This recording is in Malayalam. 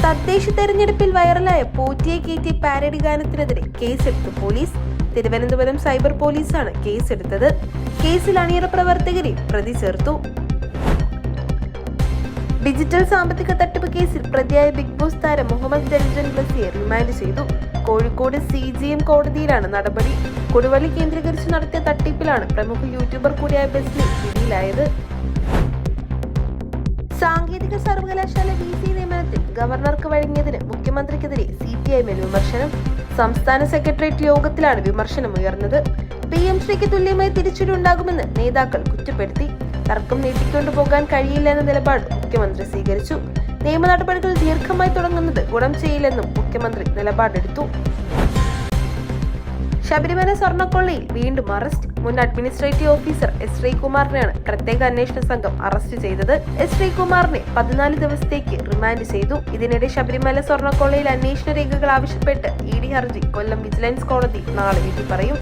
തദ്ദേശ തെരഞ്ഞെടുപ്പിൽ വൈറലായ പോറ്റിയെ കയറ്റി പാരഡി ഗാനത്തിനെതിരെ കേസെടുത്തു പോലീസ്. തിരുവനന്തപുരം സൈബർ പോലീസാണ് കേസെടുത്തത്. കേസിൽ അണിയറ പ്രവർത്തകരെ പ്രതി ചേർത്തു. ഡിജിറ്റൽ സാമ്പത്തിക തട്ടിപ്പ് കേസിൽ പ്രതിയായ ബിഗ് ബോസ് താരം മുഹമ്മദ് രഞ്ജൻ ബ്ലസിയെ റിമാൻഡ് ചെയ്തു. കോഴിക്കോട് CGM കോടതിയിലാണ് നടപടി. കൊടുവള്ളി കേന്ദ്രീകരിച്ച് നടത്തിയ തട്ടിപ്പിലാണ് പ്രമുഖ യൂട്യൂബർ കൂടിയായ ബ്ലസി പിടിയിലായത്. സാങ്കേതിക സർവകലാശാല VC നിയമനത്തിൽ ഗവർണർക്ക് വഴങ്ങിയതിന് മുഖ്യമന്ത്രിക്കെതിരെ CPI വിമർശനം. സംസ്ഥാന സെക്രട്ടേറിയറ്റ് യോഗത്തിലാണ് വിമർശനം ഉയർന്നത്. PM ശ്രീക്ക് തുല്യമായി തിരിച്ചടി ഉണ്ടാകുമെന്ന് നേതാക്കൾ കുറ്റപ്പെടുത്തി. തർക്കം നീട്ടിക്കൊണ്ടുപോകാൻ കഴിയില്ല എന്ന നിലപാട് മുഖ്യമന്ത്രി സ്വീകരിച്ചു. നിയമ നടപടികൾ ദീർഘമായി തുടങ്ങുന്നത് ഗുണം ചെയ്യില്ലെന്നും മുഖ്യമന്ത്രി നിലപാടെടുത്തു. ശബരിമല സ്വർണ്ണക്കൊള്ളയിൽ വീണ്ടും അറസ്റ്റ്. മുൻ അഡ്മിനിസ്ട്രേറ്റീവ് ഓഫീസർ S. ശ്രീകുമാറിനെയാണ് പ്രത്യേക അന്വേഷണ സംഘം അറസ്റ്റ് ചെയ്തത്. S. ശ്രീകുമാറിനെ 14 ദിവസത്തേക്ക് റിമാൻഡ് ചെയ്തു. ഇതിനിടെ ശബരിമല സ്വർണ്ണക്കൊള്ളയിൽ അന്വേഷണ രേഖകൾ ആവശ്യപ്പെട്ട് ED ഹർജി കൊല്ലം വിജിലൻസ് കോടതി നാളെ വിധി പറയും.